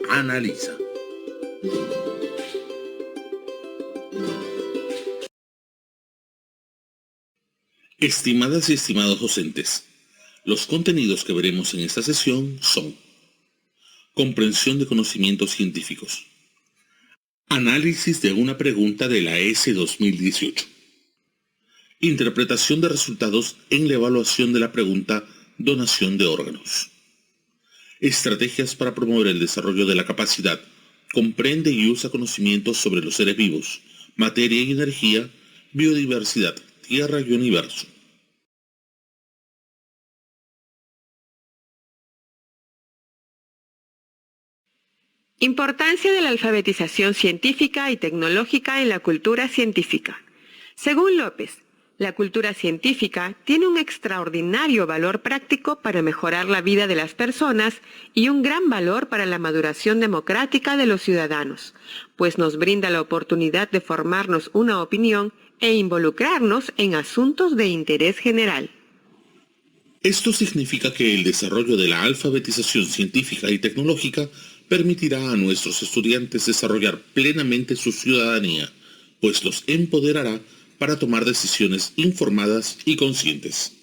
analiza. Estimadas y estimados docentes, los contenidos que veremos en esta sesión son: comprensión de conocimientos científicos, análisis de una pregunta de la ESE 2018, interpretación de resultados en la evaluación de la pregunta donación de órganos, estrategias para promover el desarrollo de la capacidad, comprende y usa conocimientos sobre los seres vivos, materia y energía, biodiversidad, tierra y universo. Importancia de la alfabetización científica y tecnológica en la cultura científica. Según López, la cultura científica tiene un extraordinario valor práctico para mejorar la vida de las personas y un gran valor para la maduración democrática de los ciudadanos, pues nos brinda la oportunidad de formarnos una opinión e involucrarnos en asuntos de interés general. Esto significa que el desarrollo de la alfabetización científica y tecnológica permitirá a nuestros estudiantes desarrollar plenamente su ciudadanía, pues los empoderará para tomar decisiones informadas y conscientes.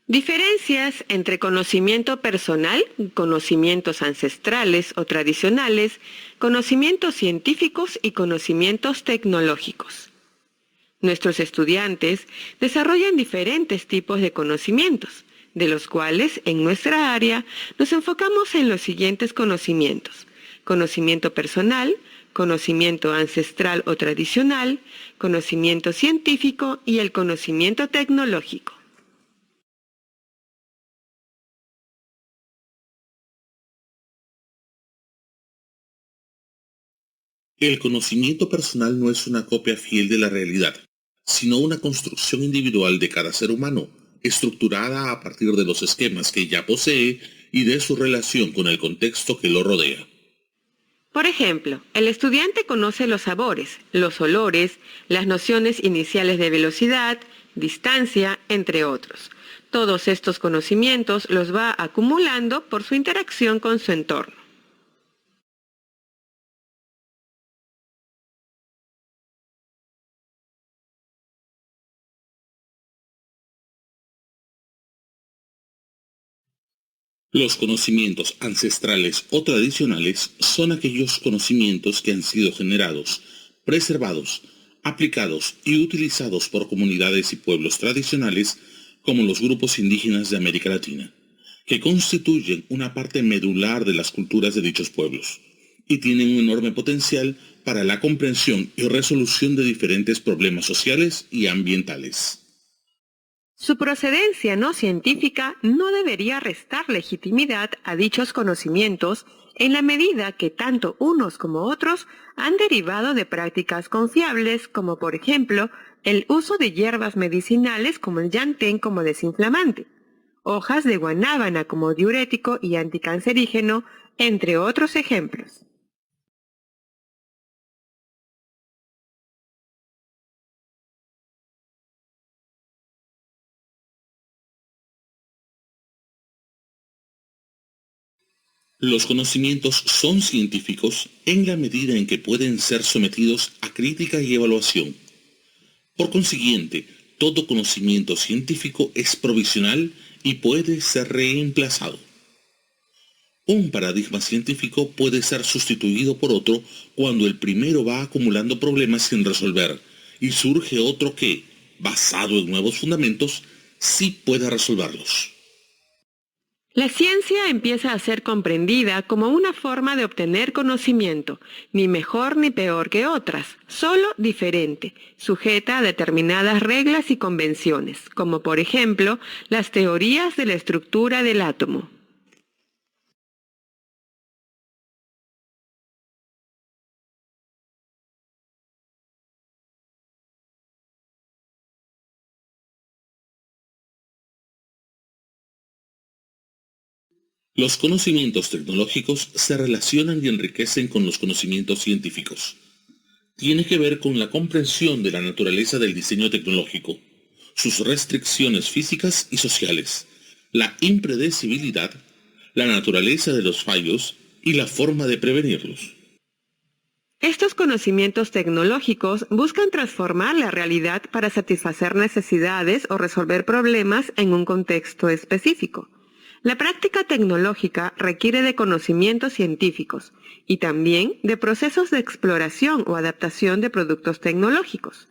Diferencias entre conocimiento personal, conocimientos ancestrales o tradicionales, conocimientos científicos y conocimientos tecnológicos. Nuestros estudiantes desarrollan diferentes tipos de conocimientos, de los cuales en nuestra área nos enfocamos en los siguientes conocimientos: conocimiento personal, conocimiento ancestral o tradicional, conocimiento científico y el conocimiento tecnológico. El conocimiento personal no es una copia fiel de la realidad, sino una construcción individual de cada ser humano, estructurada a partir de los esquemas que ya posee y de su relación con el contexto que lo rodea. Por ejemplo, el estudiante conoce los sabores, los olores, las nociones iniciales de velocidad, distancia, entre otros. Todos estos conocimientos los va acumulando por su interacción con su entorno. Los conocimientos ancestrales o tradicionales son aquellos conocimientos que han sido generados, preservados, aplicados y utilizados por comunidades y pueblos tradicionales como los grupos indígenas de América Latina, que constituyen una parte medular de las culturas de dichos pueblos y tienen un enorme potencial para la comprensión y resolución de diferentes problemas sociales y ambientales. Su procedencia no científica no debería restar legitimidad a dichos conocimientos en la medida que tanto unos como otros han derivado de prácticas confiables, como por ejemplo el uso de hierbas medicinales como el yantén como desinflamante, hojas de guanábana como diurético y anticancerígeno, entre otros ejemplos. Los conocimientos son científicos en la medida en que pueden ser sometidos a crítica y evaluación. Por consiguiente, todo conocimiento científico es provisional y puede ser reemplazado. Un paradigma científico puede ser sustituido por otro cuando el primero va acumulando problemas sin resolver y surge otro que, basado en nuevos fundamentos, sí puede resolverlos. La ciencia empieza a ser comprendida como una forma de obtener conocimiento, ni mejor ni peor que otras, solo diferente, sujeta a determinadas reglas y convenciones, como por ejemplo las teorías de la estructura del átomo. Los conocimientos tecnológicos se relacionan y enriquecen con los conocimientos científicos. tiene que ver con la comprensión de la naturaleza del diseño tecnológico, sus restricciones físicas y sociales, la impredecibilidad, la naturaleza de los fallos y la forma de prevenirlos. Estos conocimientos tecnológicos buscan transformar la realidad para satisfacer necesidades o resolver problemas en un contexto específico. La práctica tecnológica requiere de conocimientos científicos y también de procesos de exploración o adaptación de productos tecnológicos.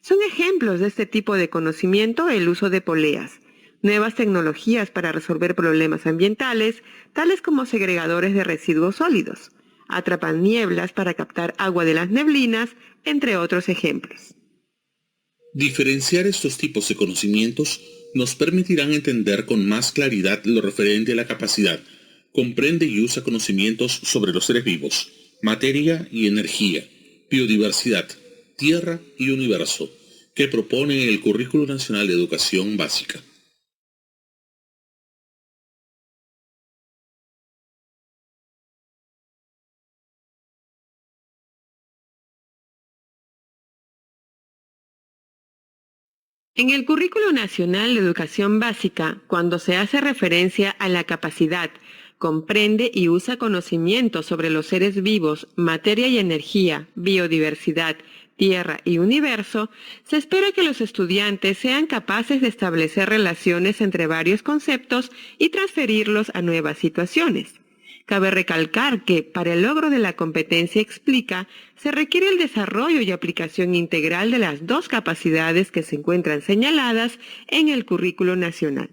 Son ejemplos de este tipo de conocimiento el uso de poleas, nuevas tecnologías para resolver problemas ambientales, tales como segregadores de residuos sólidos, atrapanieblas para captar agua de las neblinas, entre otros ejemplos. Diferenciar estos tipos de conocimientos nos permitirán entender con más claridad lo referente a la capacidad. Comprende y usa conocimientos sobre los seres vivos, materia y energía, biodiversidad, tierra y universo, que propone el Currículo Nacional de Educación Básica. En el Currículo Nacional de Educación Básica, cuando se hace referencia a la capacidad, comprende y usa conocimientos sobre los seres vivos, materia y energía, biodiversidad, tierra y universo, se espera que los estudiantes sean capaces de establecer relaciones entre varios conceptos y transferirlos a nuevas situaciones. Cabe recalcar que, para el logro de la competencia explica, se requiere el desarrollo y aplicación integral de las dos capacidades que se encuentran señaladas en el currículo nacional.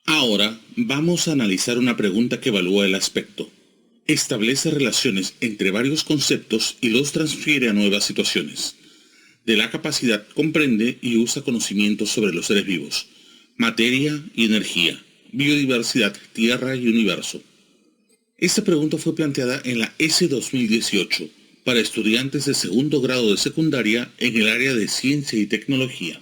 Ahora vamos a analizar una pregunta que evalúa el aspecto. Establece relaciones entre varios conceptos y los transfiere a nuevas situaciones. De la capacidad comprende y usa conocimientos sobre los seres vivos, materia y energía, biodiversidad, tierra y universo. Esta pregunta fue planteada en la S 2018 para estudiantes de segundo grado de secundaria en el área de ciencia y tecnología.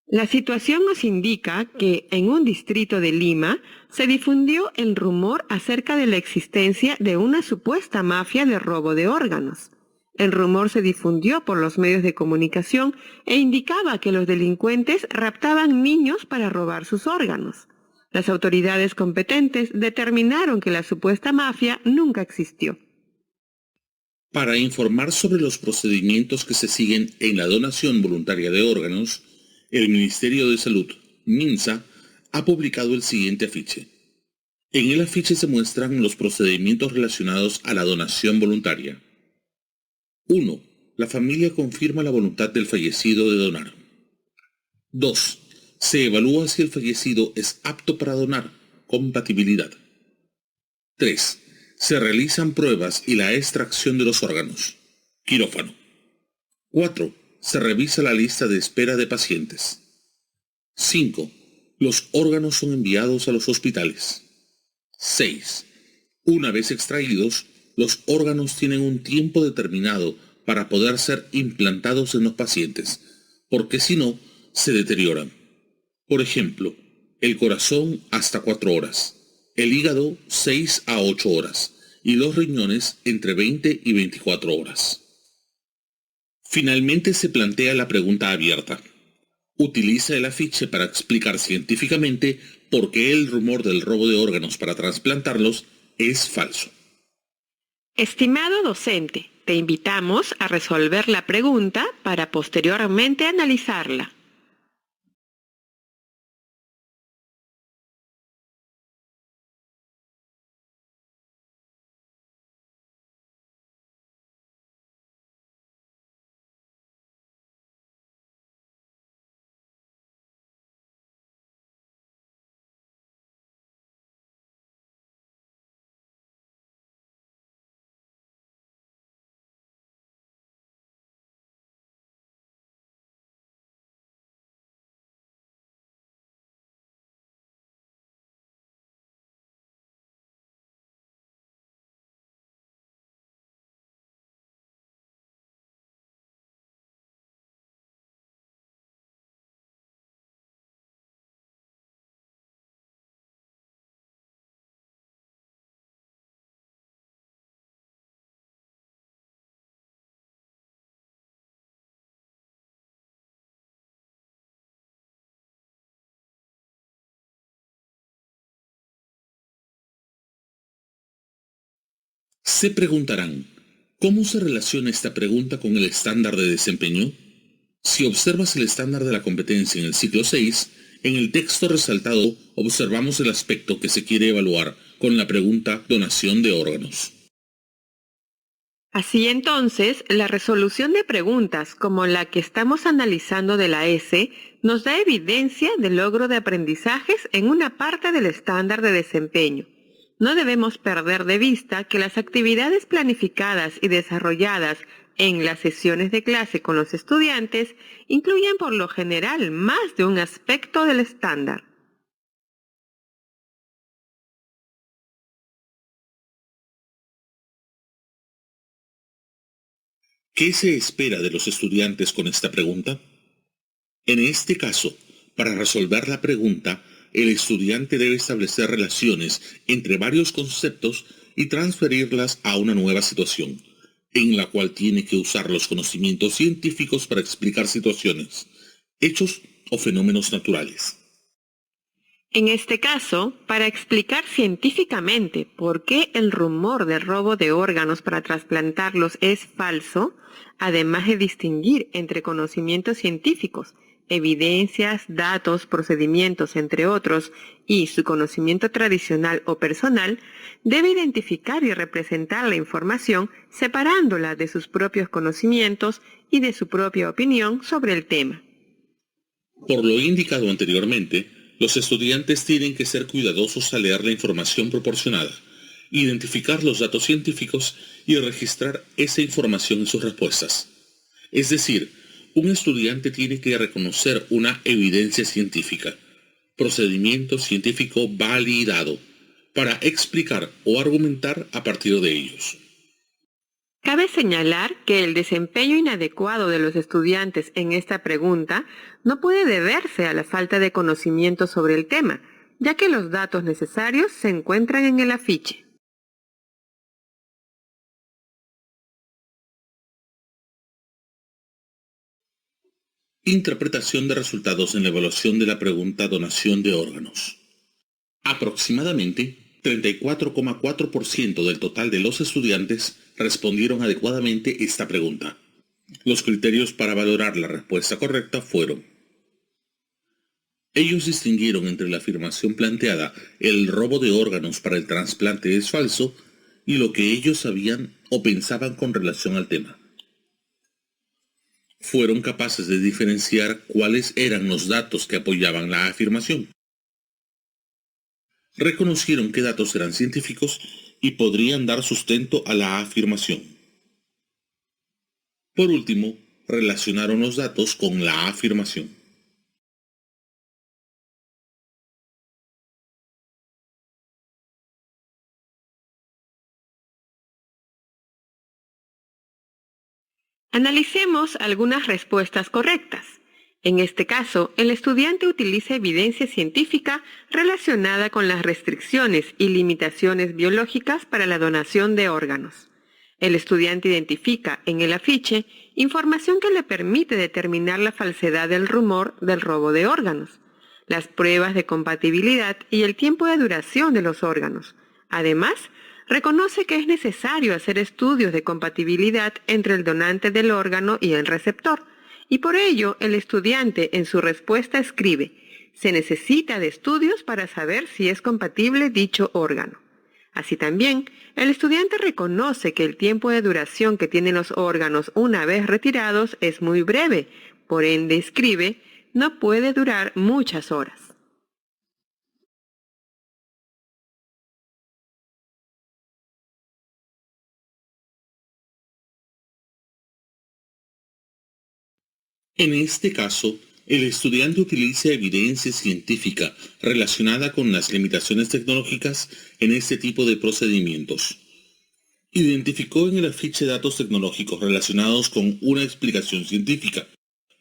La situación nos indica que en un distrito de Lima se difundió el rumor acerca de la existencia de una supuesta mafia de robo de órganos. El rumor se difundió por los medios de comunicación e indicaba que los delincuentes raptaban niños para robar sus órganos. Las autoridades competentes determinaron que la supuesta mafia nunca existió. Para informar sobre los procedimientos que se siguen en la donación voluntaria de órganos, el Ministerio de Salud, MINSA, ha publicado el siguiente afiche. En el afiche se muestran los procedimientos relacionados a la donación voluntaria. 1. La familia confirma la voluntad del fallecido de donar. 2. Se evalúa si el fallecido es apto para donar. Compatibilidad. 3. Se realizan pruebas y la extracción de los órganos. Quirófano. 4. Se revisa la lista de espera de pacientes. 5. Los órganos son enviados a los hospitales. 6. Una vez extraídos, los órganos tienen un tiempo determinado para poder ser implantados en los pacientes, porque si no, se deterioran. Por ejemplo, el corazón hasta 4 horas, el hígado 6 a 8 horas y los riñones entre 20 y 24 horas. Finalmente se plantea la pregunta abierta. Utiliza el afiche para explicar científicamente por qué el rumor del robo de órganos para trasplantarlos es falso. Estimado docente, te invitamos a resolver la pregunta para posteriormente analizarla. Se preguntarán, ¿cómo se relaciona esta pregunta con el estándar de desempeño? Si observas el estándar de la competencia en el ciclo 6, en el texto resaltado observamos el aspecto que se quiere evaluar con la pregunta donación de órganos. Así entonces, la resolución de preguntas como la que estamos analizando de la S nos da evidencia del logro de aprendizajes en una parte del estándar de desempeño. No debemos perder de vista que las actividades planificadas y desarrolladas en las sesiones de clase con los estudiantes incluyen por lo general más de un aspecto del estándar. ¿Qué se espera de los estudiantes con esta pregunta? En este caso, para resolver la pregunta, el estudiante debe establecer relaciones entre varios conceptos y transferirlas a una nueva situación, en la cual tiene que usar los conocimientos científicos para explicar situaciones, hechos o fenómenos naturales. En este caso, para explicar científicamente por qué el rumor del robo de órganos para trasplantarlos es falso, además de distinguir entre conocimientos científicos, evidencias, datos, procedimientos, entre otros, y su conocimiento tradicional o personal, debe identificar y representar la información separándola de sus propios conocimientos y de su propia opinión sobre el tema. Por lo indicado anteriormente, los estudiantes tienen que ser cuidadosos al leer la información proporcionada, identificar los datos científicos y registrar esa información en sus respuestas. Es decir, un estudiante tiene que reconocer una evidencia científica, procedimiento científico validado, para explicar o argumentar a partir de ellos. Cabe señalar que el desempeño inadecuado de los estudiantes en esta pregunta no puede deberse a la falta de conocimiento sobre el tema, ya que los datos necesarios se encuentran en el afiche. Interpretación de resultados en la evaluación de la pregunta donación de órganos. Aproximadamente 34,4% del total de los estudiantes respondieron adecuadamente esta pregunta. Los criterios para valorar la respuesta correcta fueron: ellos distinguieron entre la afirmación planteada, el robo de órganos para el trasplante es falso, y lo que ellos sabían o pensaban con relación al tema. Fueron capaces de diferenciar cuáles eran los datos que apoyaban la afirmación. Reconocieron qué datos eran científicos y podrían dar sustento a la afirmación. Por último, relacionaron los datos con la afirmación. Analicemos algunas respuestas correctas. En este caso, el estudiante utiliza evidencia científica relacionada con las restricciones y limitaciones biológicas para la donación de órganos. El estudiante identifica en el afiche información que le permite determinar la falsedad del rumor del robo de órganos, las pruebas de compatibilidad y el tiempo de duración de los órganos. Además, reconoce que es necesario hacer estudios de compatibilidad entre el donante del órgano y el receptor, y por ello el estudiante en su respuesta escribe: se necesita de estudios para saber si es compatible dicho órgano. Así también, el estudiante reconoce que el tiempo de duración que tienen los órganos una vez retirados es muy breve, por ende escribe: no puede durar muchas horas. En este caso, el estudiante utiliza evidencia científica relacionada con las limitaciones tecnológicas en este tipo de procedimientos. Identificó en el afiche datos tecnológicos relacionados con una explicación científica,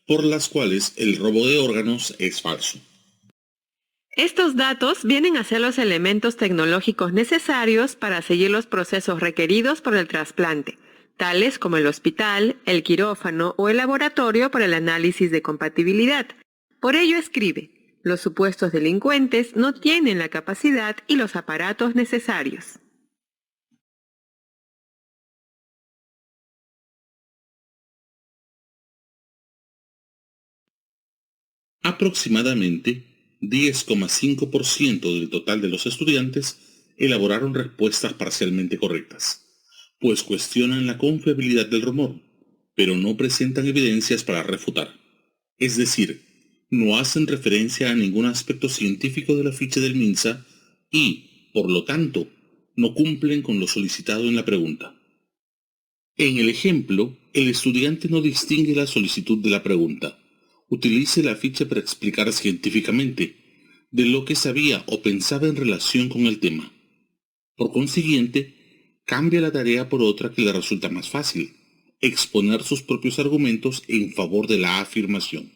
por las cuales el robo de órganos es falso. Estos datos vienen a ser los elementos tecnológicos necesarios para seguir los procesos requeridos por el trasplante, tales como el hospital, el quirófano o el laboratorio para el análisis de compatibilidad. Por ello escribe: los supuestos delincuentes no tienen la capacidad y los aparatos necesarios. Aproximadamente 10,5% del total de los estudiantes elaboraron respuestas parcialmente correctas, pues cuestionan la confiabilidad del rumor, pero no presentan evidencias para refutar. Es decir, no hacen referencia a ningún aspecto científico de la ficha del MINSA y, por lo tanto, no cumplen con lo solicitado en la pregunta. En el ejemplo, el estudiante no distingue la solicitud de la pregunta. Utilice la ficha para explicar científicamente de lo que sabía o pensaba en relación con el tema. Por consiguiente, cambia la tarea por otra que le resulta más fácil: exponer sus propios argumentos en favor de la afirmación.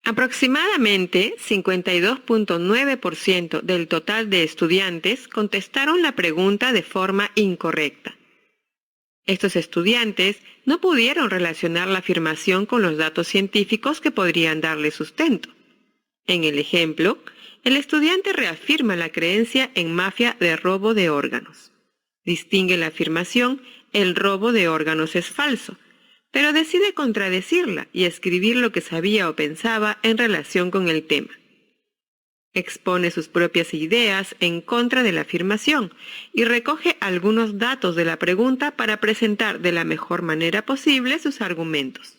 Aproximadamente 52,9% del total de estudiantes contestaron la pregunta de forma incorrecta. Estos estudiantes no pudieron relacionar la afirmación con los datos científicos que podrían darle sustento. En el ejemplo, el estudiante reafirma la creencia en mafia de robo de órganos. Distingue la afirmación "el robo de órganos es falso", pero decide contradecirla y escribir lo que sabía o pensaba en relación con el tema. Expone sus propias ideas en contra de la afirmación y recoge algunos datos de la pregunta para presentar de la mejor manera posible sus argumentos.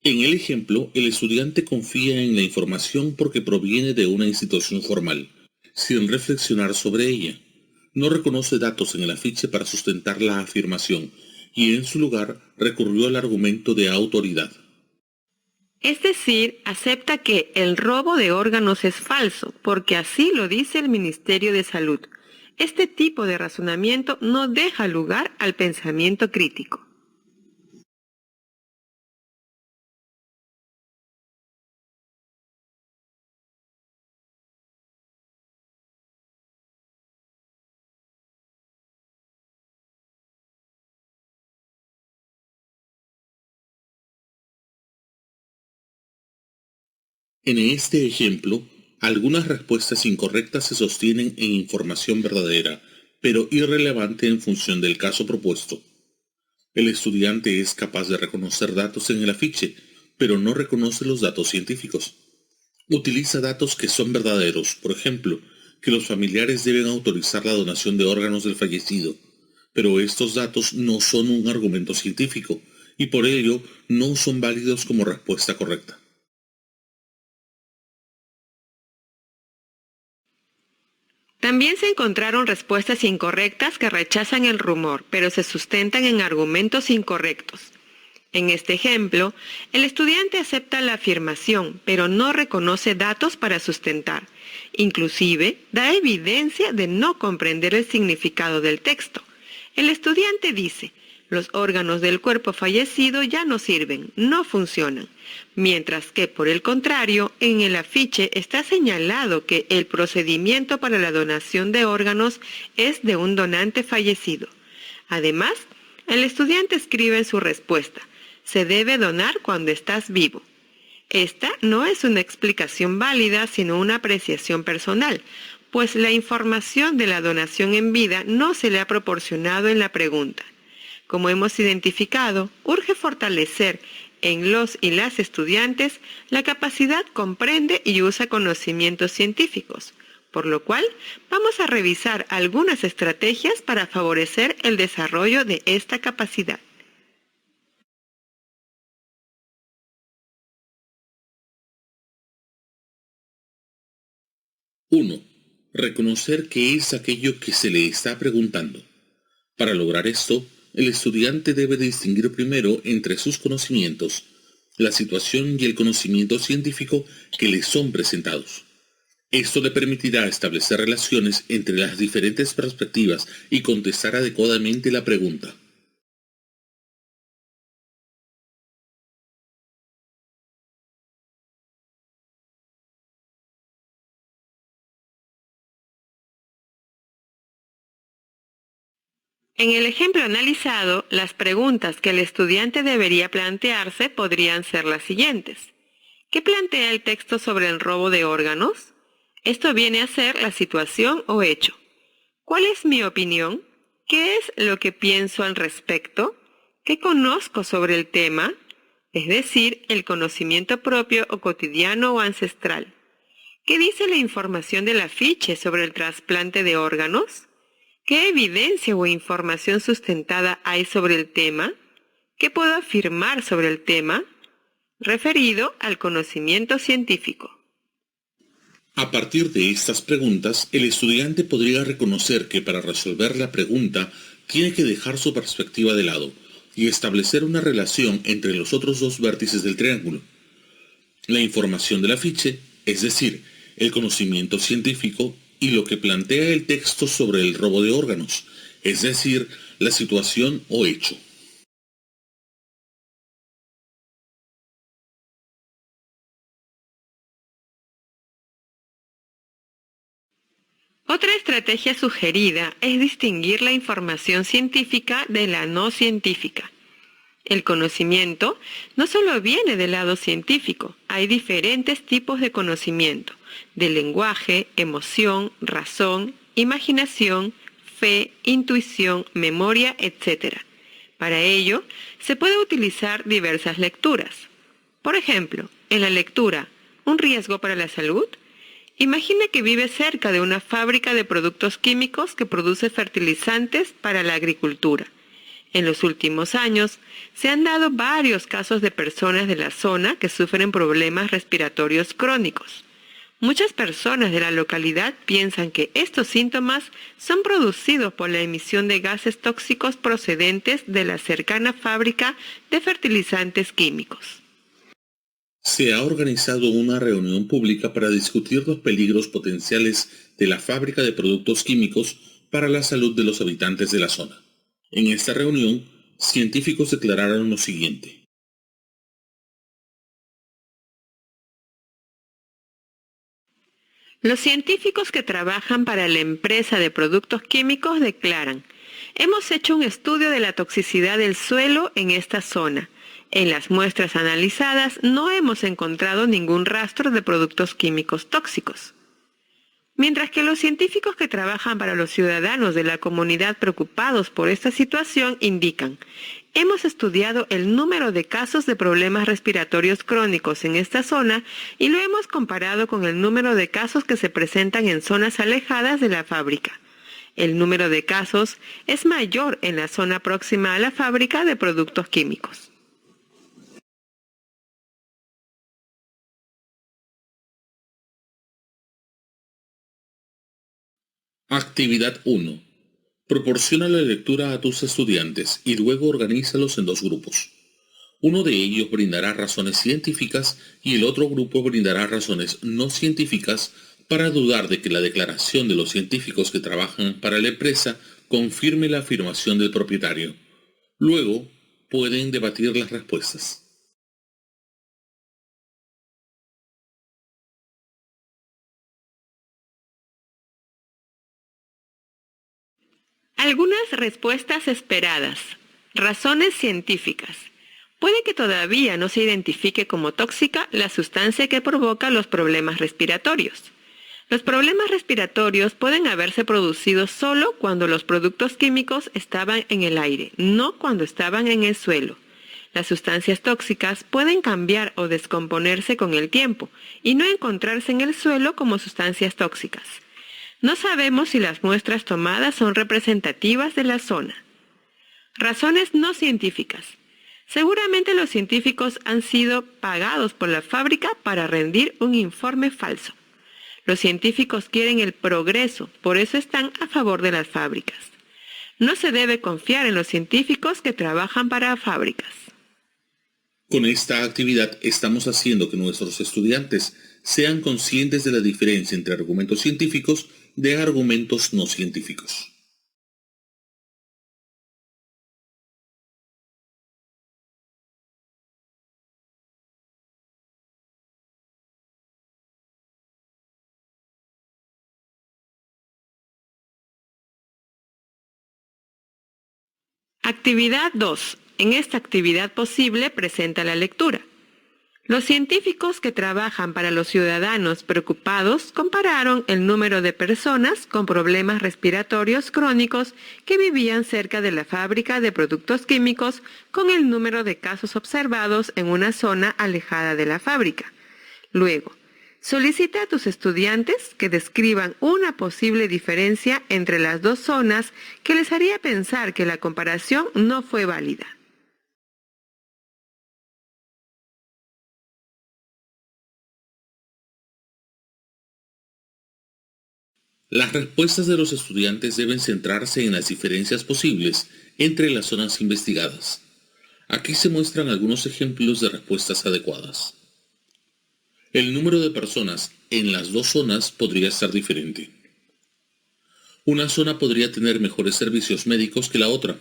En el ejemplo, el estudiante confía en la información porque proviene de una institución formal, sin reflexionar sobre ella. No reconoce datos en el afiche para sustentar la afirmación y en su lugar recurrió al argumento de autoridad. Es decir, acepta que el robo de órganos es falso, porque así lo dice el Ministerio de Salud. Este tipo de razonamiento no deja lugar al pensamiento crítico. En este ejemplo, algunas respuestas incorrectas se sostienen en información verdadera, pero irrelevante en función del caso propuesto. El estudiante es capaz de reconocer datos en el afiche, pero no reconoce los datos científicos. Utiliza datos que son verdaderos, por ejemplo, que los familiares deben autorizar la donación de órganos del fallecido, pero estos datos no son un argumento científico y por ello no son válidos como respuesta correcta. También se encontraron respuestas incorrectas que rechazan el rumor, pero se sustentan en argumentos incorrectos. En este ejemplo, el estudiante acepta la afirmación, pero no reconoce datos para sustentar. Inclusive, da evidencia de no comprender el significado del texto. El estudiante dice: los órganos del cuerpo fallecido ya no sirven, no funcionan. Mientras que, por el contrario, en el afiche está señalado que el procedimiento para la donación de órganos es de un donante fallecido. Además, el estudiante escribe en su respuesta: se debe donar cuando estás vivo. Esta no es una explicación válida, sino una apreciación personal, pues la información de la donación en vida no se le ha proporcionado en la pregunta. Como hemos identificado, urge fortalecer en los y las estudiantes la capacidad comprende y usa conocimientos científicos, por lo cual vamos a revisar algunas estrategias para favorecer el desarrollo de esta capacidad. 1. Reconocer qué es aquello que se le está preguntando. Para lograr esto, el estudiante debe distinguir primero entre sus conocimientos, la situación y el conocimiento científico que le son presentados. Esto le permitirá establecer relaciones entre las diferentes perspectivas y contestar adecuadamente la pregunta. En el ejemplo analizado, las preguntas que el estudiante debería plantearse podrían ser las siguientes. ¿Qué plantea el texto sobre el robo de órganos? Esto viene a ser la situación o hecho. ¿Cuál es mi opinión? ¿Qué es lo que pienso al respecto? ¿Qué conozco sobre el tema? Es decir, el conocimiento propio o cotidiano o ancestral. ¿Qué dice la información del afiche sobre el trasplante de órganos? ¿Qué evidencia o información sustentada hay sobre el tema? ¿Qué puedo afirmar sobre el tema? Referido al conocimiento científico. A partir de estas preguntas, el estudiante podría reconocer que para resolver la pregunta tiene que dejar su perspectiva de lado y establecer una relación entre los otros dos vértices del triángulo. La información del afiche, es decir, el conocimiento científico, y lo que plantea el texto sobre el robo de órganos, es decir, la situación o hecho. Otra estrategia sugerida es distinguir la información científica de la no científica. El conocimiento no solo viene del lado científico, hay diferentes tipos de conocimiento, de lenguaje, emoción, razón, imaginación, fe, intuición, memoria, etc. Para ello, se puede utilizar diversas lecturas. Por ejemplo, en la lectura ¿Un riesgo para la salud? Imagina que vive cerca de una fábrica de productos químicos que produce fertilizantes para la agricultura. En los últimos años, se han dado varios casos de personas de la zona que sufren problemas respiratorios crónicos. Muchas personas de la localidad piensan que estos síntomas son producidos por la emisión de gases tóxicos procedentes de la cercana fábrica de fertilizantes químicos. Se ha organizado una reunión pública para discutir los peligros potenciales de la fábrica de productos químicos para la salud de los habitantes de la zona. En esta reunión, científicos declararon lo siguiente. Los científicos que trabajan para la empresa de productos químicos declaran: hemos hecho un estudio de la toxicidad del suelo en esta zona. En las muestras analizadas no hemos encontrado ningún rastro de productos químicos tóxicos. Mientras que los científicos que trabajan para los ciudadanos de la comunidad preocupados por esta situación indican: hemos estudiado el número de casos de problemas respiratorios crónicos en esta zona y lo hemos comparado con el número de casos que se presentan en zonas alejadas de la fábrica. El número de casos es mayor en la zona próxima a la fábrica de productos químicos. Actividad 1. Proporciona la lectura a tus estudiantes y luego organízalos en dos grupos. Uno de ellos brindará razones científicas y el otro grupo brindará razones no científicas para dudar de que la declaración de los científicos que trabajan para la empresa confirme la afirmación del propietario. Luego, pueden debatir las respuestas. Algunas respuestas esperadas. Razones científicas. Puede que todavía no se identifique como tóxica la sustancia que provoca los problemas respiratorios. Los problemas respiratorios pueden haberse producido solo cuando los productos químicos estaban en el aire, no cuando estaban en el suelo. Las sustancias tóxicas pueden cambiar o descomponerse con el tiempo y no encontrarse en el suelo como sustancias tóxicas. No sabemos si las muestras tomadas son representativas de la zona. Razones no científicas. Seguramente los científicos han sido pagados por la fábrica para rendir un informe falso. Los científicos quieren el progreso, por eso están a favor de las fábricas. No se debe confiar en los científicos que trabajan para fábricas. Con esta actividad estamos haciendo que nuestros estudiantes sean conscientes de la diferencia entre argumentos científicos de argumentos no científicos. Actividad 2. En esta actividad posible presenta la lectura. Los científicos que trabajan para los ciudadanos preocupados compararon el número de personas con problemas respiratorios crónicos que vivían cerca de la fábrica de productos químicos con el número de casos observados en una zona alejada de la fábrica. Luego, solicita a tus estudiantes que describan una posible diferencia entre las dos zonas que les haría pensar que la comparación no fue válida. Las respuestas de los estudiantes deben centrarse en las diferencias posibles entre las zonas investigadas. Aquí se muestran algunos ejemplos de respuestas adecuadas. El número de personas en las dos zonas podría ser diferente. Una zona podría tener mejores servicios médicos que la otra.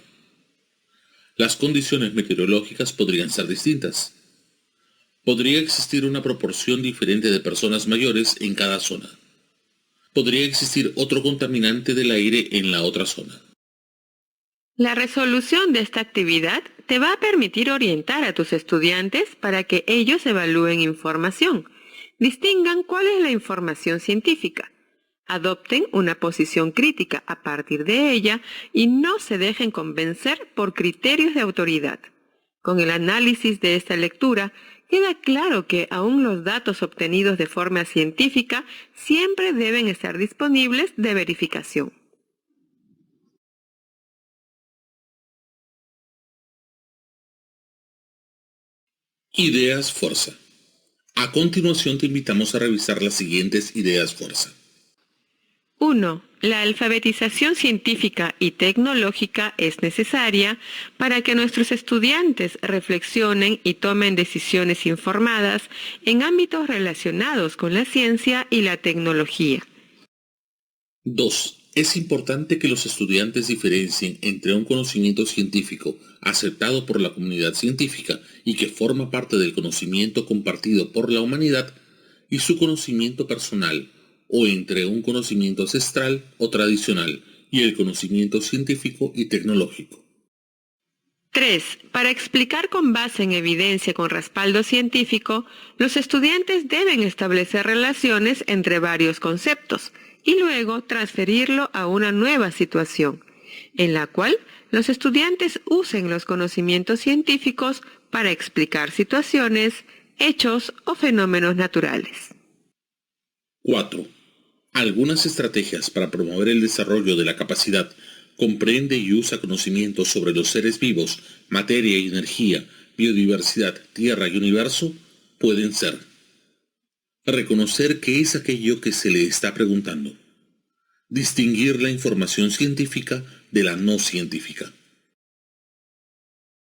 Las condiciones meteorológicas podrían ser distintas. Podría existir una proporción diferente de personas mayores en cada zona. Podría existir otro contaminante del aire en la otra zona. La resolución de esta actividad te va a permitir orientar a tus estudiantes para que ellos evalúen información, distingan cuál es la información científica, adopten una posición crítica a partir de ella y no se dejen convencer por criterios de autoridad. Con el análisis de esta lectura, queda claro que aún los datos obtenidos de forma científica siempre deben estar disponibles de verificación. Ideas fuerza. A continuación te invitamos a revisar las siguientes ideas fuerza. 1. La alfabetización científica y tecnológica es necesaria para que nuestros estudiantes reflexionen y tomen decisiones informadas en ámbitos relacionados con la ciencia y la tecnología. 2. Es importante que los estudiantes diferencien entre un conocimiento científico aceptado por la comunidad científica y que forma parte del conocimiento compartido por la humanidad y su conocimiento personal, o entre un conocimiento ancestral o tradicional y el conocimiento científico y tecnológico. 3. Para explicar con base en evidencia con respaldo científico, los estudiantes deben establecer relaciones entre varios conceptos y luego transferirlo a una nueva situación, en la cual los estudiantes usen los conocimientos científicos para explicar situaciones, hechos o fenómenos naturales. 4. Algunas estrategias para promover el desarrollo de la capacidad comprende y usa conocimientos sobre los seres vivos, materia y energía, biodiversidad, tierra y universo pueden ser: reconocer qué es aquello que se le está preguntando, distinguir la información científica de la no científica,